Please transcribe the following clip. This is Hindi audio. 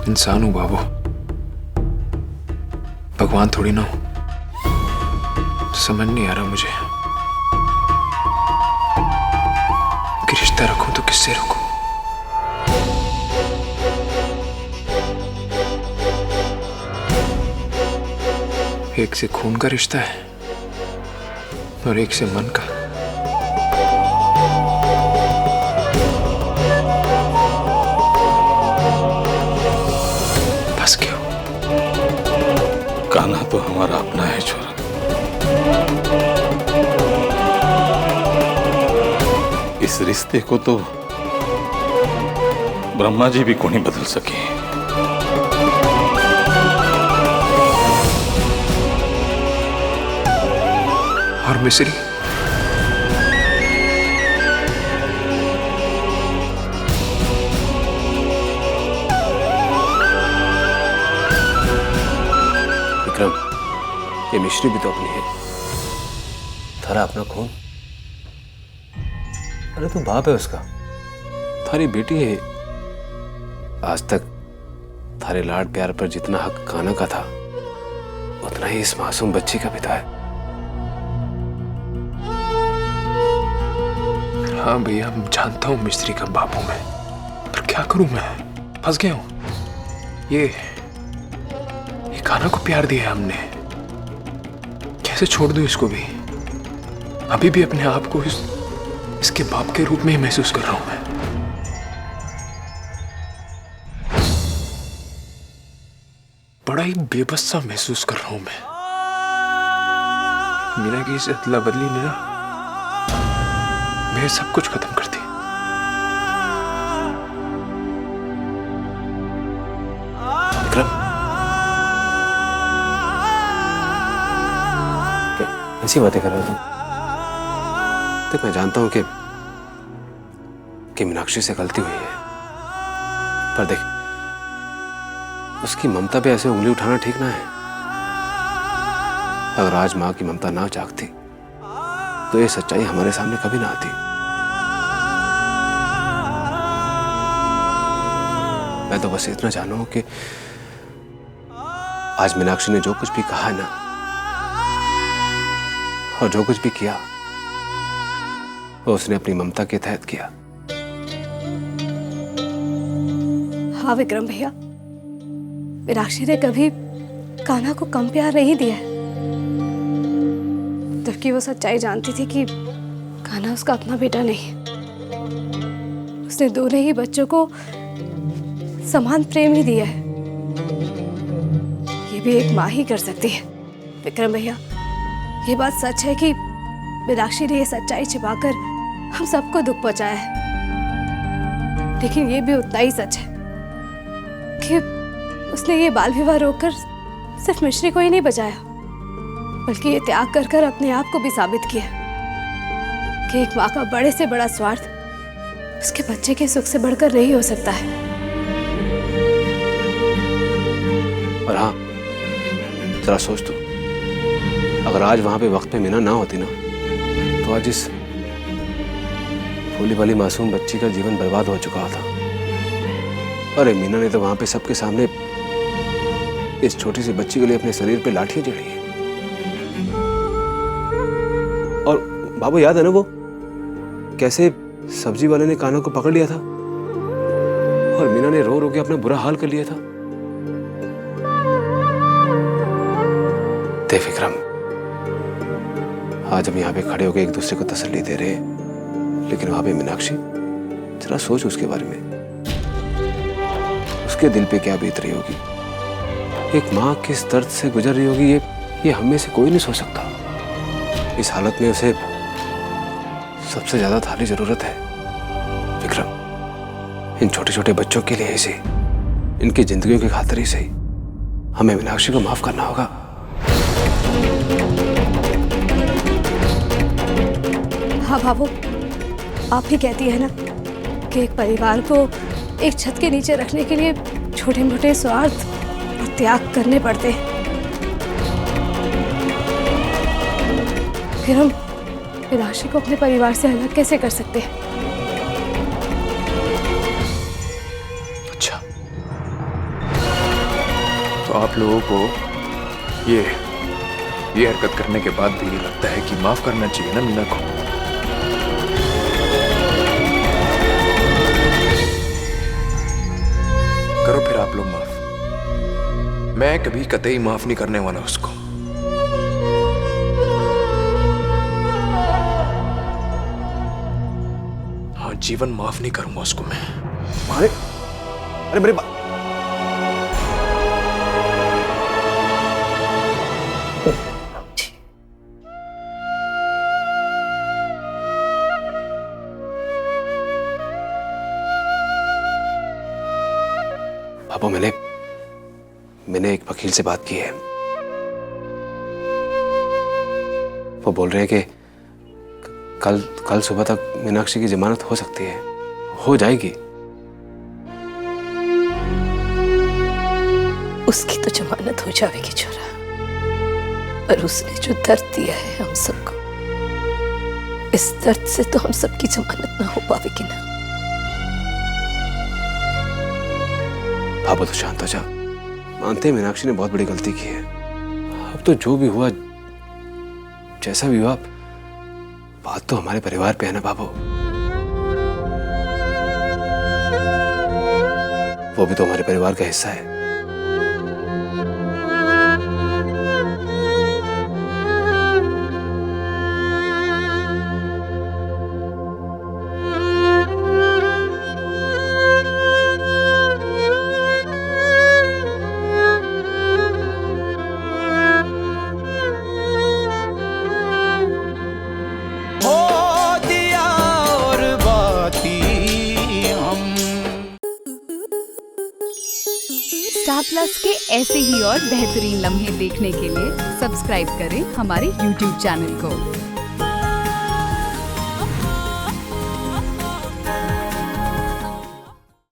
इंसान हूं बाबू, भगवान थोड़ी ना हूं। समझ नहीं आ रहा मुझे कि रिश्ता रखूं तो किससे रखूं। एक से खून का रिश्ता है और एक से मन का। बस क्यों? कान्हा तो हमारा अपना है छोरा। इस रिश्ते को तो ब्रह्मा जी भी को नहीं बदल सके। और मिस्री, विक्रम, ये मिश्री भी तो अपनी है, थारा अपना खून। अरे तू बाप है उसका, थारी बेटी है। आज तक थारे लाड प्यार पर जितना हक कान्हा का था, उतना ही इस मासूम बच्ची का भी था। हाँ भैया, मैं जानता हूँ मिस्त्री का बाप हूं मैं, पर क्या करूं मैं? फंस गया हूं। ये कान्हा को प्यार दिया हमने, कैसे छोड़ दूं इसको भी? अभी भी अपने आप को इसके बाप के रूप में ही महसूस कर रहा हूं मैं। बड़ा ही बेबस सा महसूस कर रहा हूं मैं। मीना की इस अदला बदली ने ना मेरे सब कुछ खत्म कर दिया। विक्रम, ऐसी बातें कर रहे हो तुम? देख, मैं जानता हूं कि मीनाक्षी से गलती हुई है, पर देख, उसकी ममता पे ऐसे उंगली उठाना ठीक ना है। अगर आज मां की ममता ना जागती तो ये सच्चाई हमारे सामने कभी ना आती। मैं तो बस इतना जानू कि आज मीनाक्षी ने जो कुछ भी कहा है ना, और जो कुछ भी किया, वो उसने अपनी ममता के तहत किया। हाँ विक्रम भैया, मीनाक्षी ने कभी कान्हा को कम प्यार नहीं दिया है, जबकि वो सच्चाई जानती थी कि कान्हा उसका अपना बेटा नहीं है। उसने दोनों ही बच्चों को समान प्रेम ही दिया है। ये भी एक माँ ही कर सकती है। विक्रम भैया, ये बात सच है कि मीनाक्षी ने ये सच्चाई छिपाकर हम सबको दुख पहुंचाया है, लेकिन ये भी उतना ही सच है कि उसने ये बाल विवाह रोककर सिर्फ मिश्री को ही नहीं बचाया, बल्कि ये त्याग कर कर अपने आप को भी साबित किया कि एक माँ का बड़े से बड़ा स्वार्थ उसके बच्चे के सुख से बढ़कर नहीं हो सकता है। और हाँ, जरा सोच तू, अगर आज वहां पे वक्त पे मीना ना होती ना, तो आज इस भोली भाली मासूम बच्ची का जीवन बर्बाद हो चुका था। अरे मीना ने तो वहां पे सबके सामने इस छोटी सी बच्ची के लिए अपने शरीर पे लाठियां जड़ी है। और बाबू, याद है ना वो कैसे सब्जी वाले ने कान्हा को पकड़ लिया था और मीना ने रो रो के अपना बुरा हाल कर लिया था। देख विक्रम, आज हम यहाँ पे खड़े होकर एक दूसरे को तसल्ली दे रहे हैं, लेकिन वहां पे मीनाक्षी, जरा सोच उसके बारे में। उसके दिल पे क्या बीत रही होगी, एक माँ किस दर्द से गुजर रही होगी, ये हम में से कोई नहीं सोच सकता। इस हालत में उसे सबसे ज्यादा थारी जरूरत है विक्रम, इन छोटे छोटे बच्चों के लिए ही सही, इनकी जिंदगियों की खातिर ही सही, हमें मीनाक्षी को माफ करना होगा। हाँ बाबू, आप ही कहती है ना कि एक परिवार को एक छत के नीचे रखने के लिए छोटे मोटे स्वार्थ और त्याग करने पड़ते हैं। फिर हम मीनाक्षी को अपने परिवार से अलग कैसे कर सकते हैं? अच्छा, आप लोगों को ये हरकत करने के बाद भी ये लगता है कि माफ करना चाहिए ना मीना को? करो फिर आप लोग माफ। मैं कभी कतई माफ नहीं करने वाला उसको। हाँ, जीवन माफ नहीं करूंगा उसको मैं। अरे अरे मेरे बाबू, मैंने एक वकील से बात की है। वो बोल रहे हैं कि कल सुबह तक मीनाक्षी की जमानत हो सकती है, हो जाएगी। उसकी तो जमानत हो जाएगी छोरा, पर उसने जो दर्द दिया है हम सबको, इस दर्द से तो हम सबकी जमानत ना हो पाएगी ना। बाबू तो शांत हो जा। मानते हैं मीनाक्षी ने बहुत बड़ी गलती की है। अब तो जो भी हुआ, जैसा भी हुआ, बात तो हमारे परिवार पे है ना बाबू। वो भी तो हमारे परिवार का हिस्सा है। स्टार प्लस के ऐसे ही और बेहतरीन लम्हे देखने के लिए सब्सक्राइब करें हमारे YouTube चैनल को।